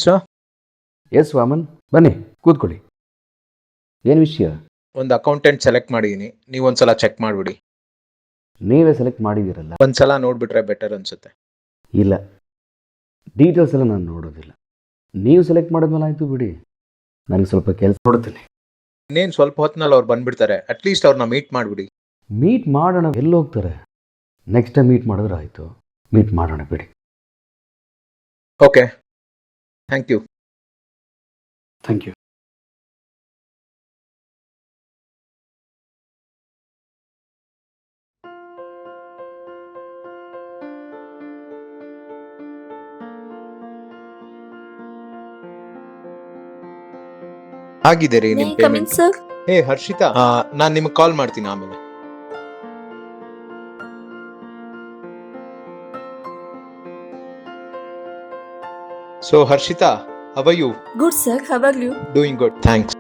Sir, S Vaman, ಬನ್ನಿ ಕೂತ್ಕೊಳ್ಳಿ. ಏನು ವಿಷಯ? ಒಂದು ಅಕೌಂಟೆಂಟ್ ಸೆಲೆಕ್ಟ್ ಮಾಡಿದ್ದೀನಿ, ನೀವು ಒಂದ್ಸಲ ಚೆಕ್ ಮಾಡಿಬಿಡಿ. ನೀವೇ ಸೆಲೆಕ್ಟ್ ಮಾಡಿದ್ದೀರಲ್ಲ, ಒಂದ್ಸಲ ನೋಡಿಬಿಟ್ರೆ ಬೆಟರ್ ಅನ್ಸುತ್ತೆ. ಇಲ್ಲ, ಡೀಟೇಲ್ಸ್ ಎಲ್ಲ ನಾನು ನೋಡೋದಿಲ್ಲ. ನೀವು ಸೆಲೆಕ್ಟ್ ಮಾಡಿದ್ಮೇಲೆ ಆಯಿತು ಬಿಡಿ, ನನಗೆ ಸ್ವಲ್ಪ ಕೆಲಸ ಕೊಡ್ತೀನಿ. ಇನ್ನೇನು ಸ್ವಲ್ಪ ಹೊತ್ತಿನಲ್ಲಿ ಅವ್ರು ಬಂದುಬಿಡ್ತಾರೆ, ಅಟ್ಲೀಸ್ಟ್ ಅವ್ರನ್ನ ಮೀಟ್ ಮಾಡಿಬಿಡಿ. ಮೀಟ್ ಮಾಡೋಣ, ಎಲ್ಲಿ ಹೋಗ್ತಾರೆ? ನೆಕ್ಸ್ಟ್ ಟೈಮ್ ಮೀಟ್ ಮಾಡಿದ್ರೆ ಆಯಿತು. ಮೀಟ್ ಮಾಡೋಣ ಬಿಡಿ. Okay, thank you. Thank you. ಆಗಿದೆ ರೀ ನಿಮ್ಮ ಪೇಮೆಂಟ್. ಸರ್, ಹೇ ಹರ್ಷಿತಾ, ನಾನು ನಿಮಗೆ ಕಾಲ್ ಮಾಡ್ತೀನಿ ಆಮೇಲೆ. So Harshita, how are you? Good sir, how are you? Doing good, thanks.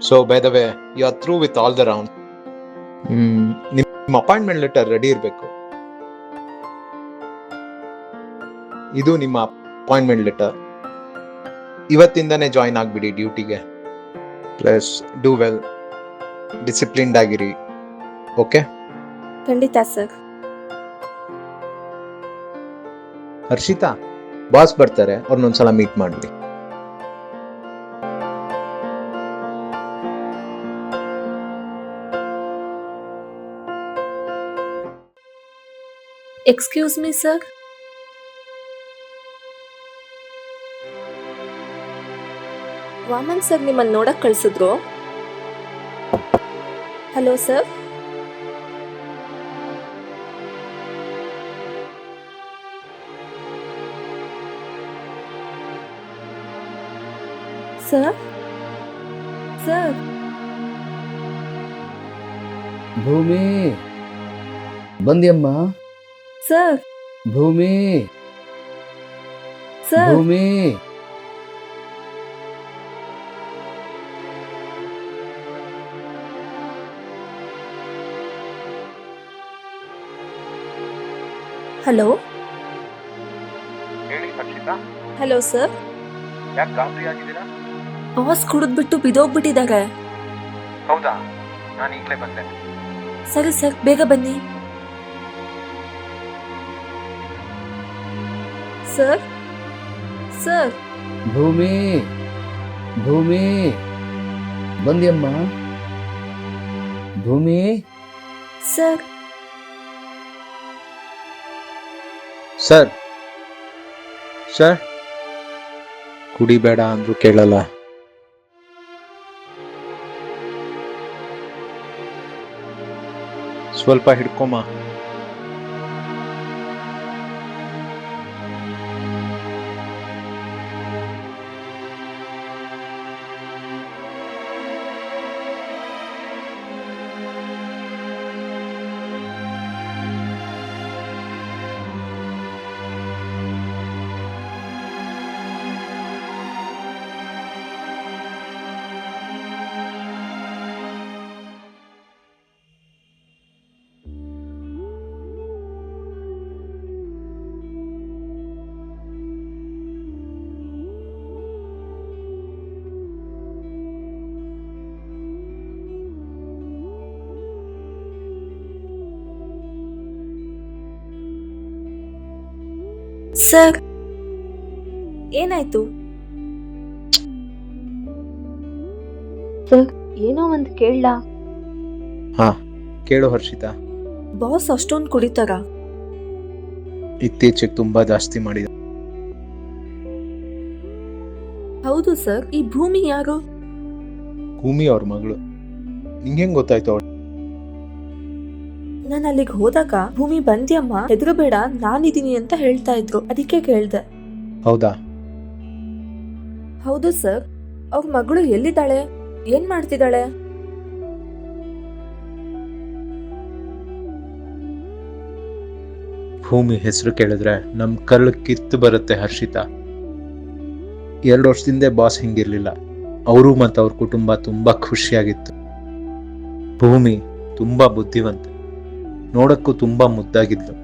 So by the way, you are through with all the round. ನಿಮ್ಮ appointment letter ready ಇರಬೇಕು. ಇದು ನಿಮ್ಮ ಅಪಾಯಿಂಟ್ಮೆಂಟ್ ಲೆಟರ್. ಇವತ್ತಿಂದನೇ join ಆಗಿಬಿಡಿ ಡ್ಯೂಟಿಗೆ. ಪ್ಲಸ್ ಡೂ ವೆಲ್, ಡಿಸಿಪ್ಲಿನ್ಡ್ ಆಗಿರಿ. Okay? ಖಂಡಿತ sir. Harshita, boss ಬರ್ತಾರೆ, ಅವ್ರನ್ನೊಂದ್ಸಲ ಮೀಟ್ ಮಾಡಿ. Excuse me sir. Vaman sir ನಿಮ್ಮನ್ನು ನೋಡಕ್ ಕಳಿಸಿದ್ರು. Hello sir. Sir, sir. Bhoomi, ಬಂದ್ಯಮ್ಮ? Sir, Bhoomi, sir. Bhoomi. Hello. ಹೇಳಿ ಹರ್ಷಿತಾ. Hello sir. ಯಾಕೆ ಗಾಬರಿ ಆಗಿದ್ದೀರಾ? ಬಾಸ್ ಕುಡಿದ್ಬಿಟ್ಟು ಬಿದೋಗ್ಬಿಟ್ಟಿದ್ದಾರೆ. ಹೌದಾ? ನಾನು ಈಗಲೇ ಬಂದೆ. ಸರಿ ಸರ್, ಬೇಗ ಬನ್ನಿ. Sir, sir. ಭೂಮಿ, ಭೂಮಿ, ಬಂದ್ಯಮ್ಮ? ಭೂಮಿ. ಸರ್. ಸರ್, ಸರ್, ಕುಡಿಬೇಡ ಅಂದ್ರು ಕೇಳಲ್ಲ. ಸ್ವಲ್ಪ ಹಿಡ್ಕೊಮ್ಮ. ಸರ್, ಏನಾಯ್ತು? ಸರ್, ಏನೋ ಒಂದು ಕೇಳಲಾ? ಹಾ, ಕೇಳು ಹರ್ಷಿತಾ. ಬಾಸ್ ಅಷ್ಟೊಂದು ಕುಡಿತಾರ? ಇತ್ತೀಚೆಗೆ ತುಂಬಾ ಜಾಸ್ತಿ ಮಾಡಿದ. ಹೌದು ಸರ್. ಈ ಭೂಮಿ ಯಾರು? ಭೂಮಿ ಅವ್ರ ಮಗಳು. ನಿಂಗೆ ಗೊತ್ತಾಯ್ತು ಅವಳು? ನಾನು ಅಲ್ಲಿಗೆ ಹೋದಾಗ ಭೂಮಿ ಬಂದ್ಯಮ್ಮ, ಹೆದರಬೇಡ ನಾನಿದ್ದೀನಿ ಅಂತ ಹೇಳ್ತಾ ಇದ್ರು, ಅದಕ್ಕೆ ಕೇಳ್ದೆ. ಹೌದಾ? ಹೌದು ಸರ್. ಅವ್ರ ಮಗಳು ಎಲ್ಲಿದ್ದಾಳೆ? ಏನ್ ಮಾಡ್ತಿದ್ದಾಳೆ? ಭೂಮಿ ಹೆಸರು ಕೇಳಿದ್ರೆ ನಮ್ ಕರ್ಳು ಕಿತ್ತು ಬರುತ್ತೆ ಹರ್ಷಿತಾ. 2 ವರ್ಷದಿಂದ ಬಾಸ್ ಹಿಂಗಿರ್ಲಿಲ್ಲ. ಅವರು ಮತ್ತು ಅವ್ರ ಕುಟುಂಬ ತುಂಬಾ ಖುಷಿಯಾಗಿತ್ತು. ಭೂಮಿ ತುಂಬಾ ಬುದ್ಧಿವಂತೆ, ನೋಡಕ್ಕೂ ತುಂಬಾ ಮುದ್ದಾಗಿದ್ಲು.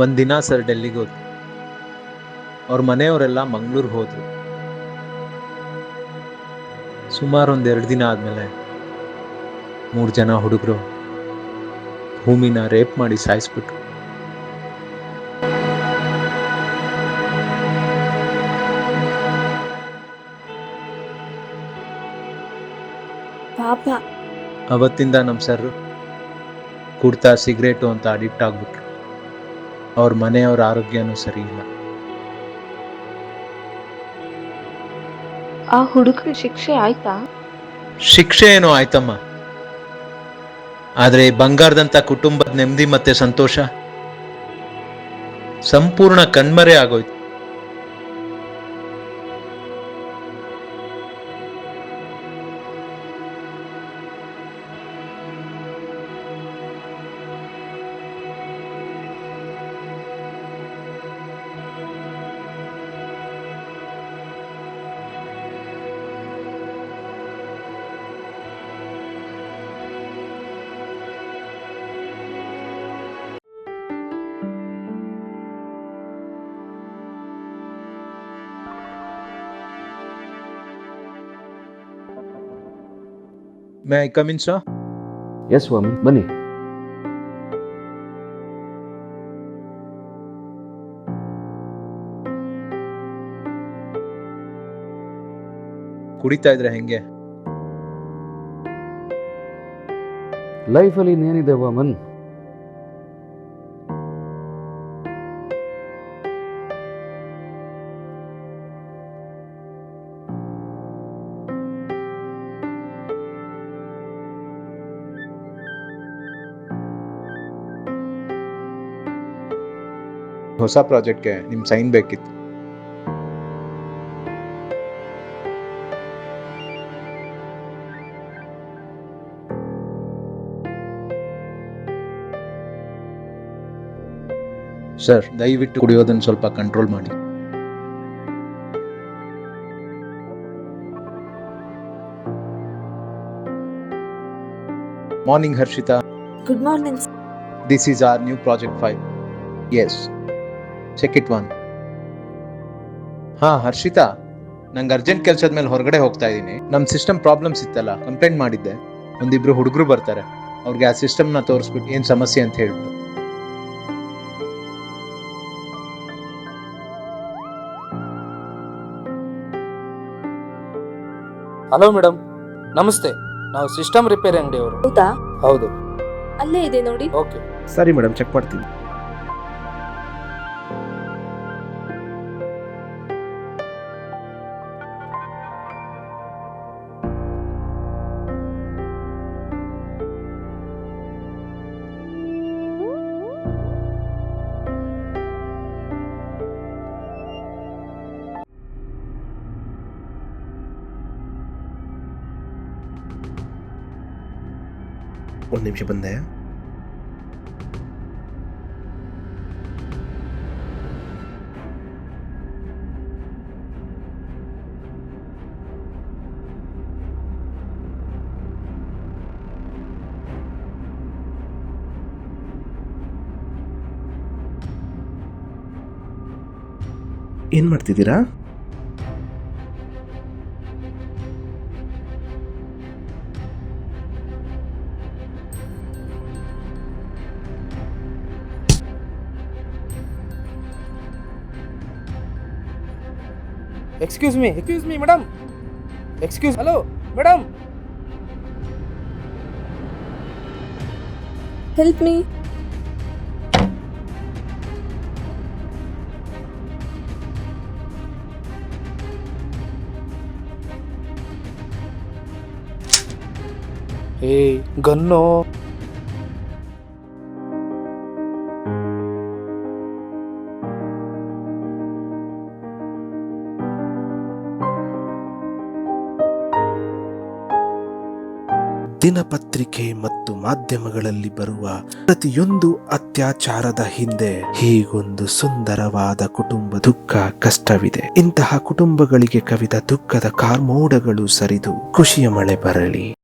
ಒಂದಿನ ಸರ್ ಡೆಲ್ಲಿಗೆ ಹೋದ್ರು. ಅವ್ರ ಮನೆಯವರೆಲ್ಲ ಮಂಗಳೂರು ಹೋದ್ರು. ಸುಮಾರು 2 ದಿನ ಆದ್ಮೇಲೆ 3 ಜನ ಹುಡುಗರು ಭೂಮಿನ ರೇಪ್ ಮಾಡಿ ಸಾಯಿಸ್ಬಿಟ್ರು. ಪಾಪ. ಅವತ್ತಿಂದ ನಮ್ಮ ಸರ್ ಕುಡ್ತಾ ಸಿಗರೇಟು ಅಂತ ಅಡಿಕ್ಟ್ ಆಗ್ಬಿಟ್ರು. ಅವ್ರ ಮನೆಯವ್ರ ಆರೋಗ್ಯನೂ ಸರಿ ಇಲ್ಲ. ಆ ಹುಡುಗರ ಶಿಕ್ಷೆ ಆಯ್ತಾ? ಶಿಕ್ಷೆ ಏನೋ ಆಯ್ತಮ್ಮ, ಆದ್ರೆ ಬಂಗಾರದಂತ ಕುಟುಂಬದ ನೆಮ್ಮದಿ ಮತ್ತೆ ಸಂತೋಷ ಸಂಪೂರ್ಣ ಕಣ್ಮರೆ ಆಗೋಯ್ತು. May I come in sir? Yes ಸ್ವಾಮಿ, ಬನ್ನಿ. ಕುಡಿತಾ ಇದ್ರೆ ಹೆಂಗೆ? ಲೈಫಲ್ಲಿ ಇನ್ನೇನಿದೆ ವಾಮನ್? ಹೊಸ ಪ್ರಾಜೆಕ್ಟ್ಗೆ ನಿಮ್ ಸೈನ್ ಬೇಕಿತ್ತು. ಸರ್, ದಯವಿಟ್ಟು ಕುಡಿಯೋದನ್ನ ಸ್ವಲ್ಪ ಕಂಟ್ರೋಲ್ ಮಾಡಿ. Morning Harshita. Good morning. This is our new project 5. Yes. Check it one. ಹಾ ಹರ್ಷಿತಾ, ನಂಗೆ ಅರ್ಜೆಂಟ್ ಕೆಲಸದ ಮೇಲೆ ಹೊರಗಡೆ ಹೋಗ್ತಾ ಇದ್ದೀನಿ. ನಮ್ಮ ಸಿಸ್ಟಮ್ ಪ್ರಾಬ್ಲಮ್ಸ್ ಇತ್ತಲ್ಲ, ಕಂಪ್ಲೇಂಟ್ ಮಾಡಿದ್ದೆ. ಒಂದಿಬ್ರು ಹುಡುಗರು ಬರ್ತಾರೆ, ಅವ್ರಿಗೆ ಆ ಸಿಸ್ಟಮ್ನ ತೋರಿಸ್ಬಿಟ್ಟು ಏನು ಸಮಸ್ಯೆ ಅಂತ ಹೇಳ್ಬಿಟ್ಟು. ಹಲೋ ಮೇಡಮ್, ನಮಸ್ತೆ. ನಾವು ಸಿಸ್ಟಮ್ ರಿಪೇರಿ ಅಂಗಡಿಯವರು. ಹೌದಾ? ಹೌದು. ಅಲ್ಲೇ ಇದೆ ನೋಡಿ. ಓಕೆ. ಸರಿ ಮೇಡಮ್, ಚೆಕ್ ಮಾಡ್ತೀನಿ. ಒಂದು ನಿಮಿಷ ಬಂದೆ. ಏನ್ ಮಾಡ್ತಿದ್ದೀರಾ? Excuse me madam. Hello madam. Help me. ಏ ಗನ್ನು. ದಿನಪತ್ರಿಕೆ ಮತ್ತು ಮಾಧ್ಯಮಗಳಲ್ಲಿ ಬರುವ ಪ್ರತಿಯೊಂದು ಅತ್ಯಾಚಾರದ ಹಿಂದೆ ಹೀಗೊಂದು ಸುಂದರವಾದ ಕುಟುಂಬ ದುಃಖ ಕಷ್ಟವಿದೆ. ಇಂತಹ ಕುಟುಂಬಗಳಿಗೆ ಕವಿದ ದುಃಖದ ಕಾರ್ಮೋಡಗಳು ಸರಿದು ಖುಷಿಯ ಮಳೆ ಬರಲಿ.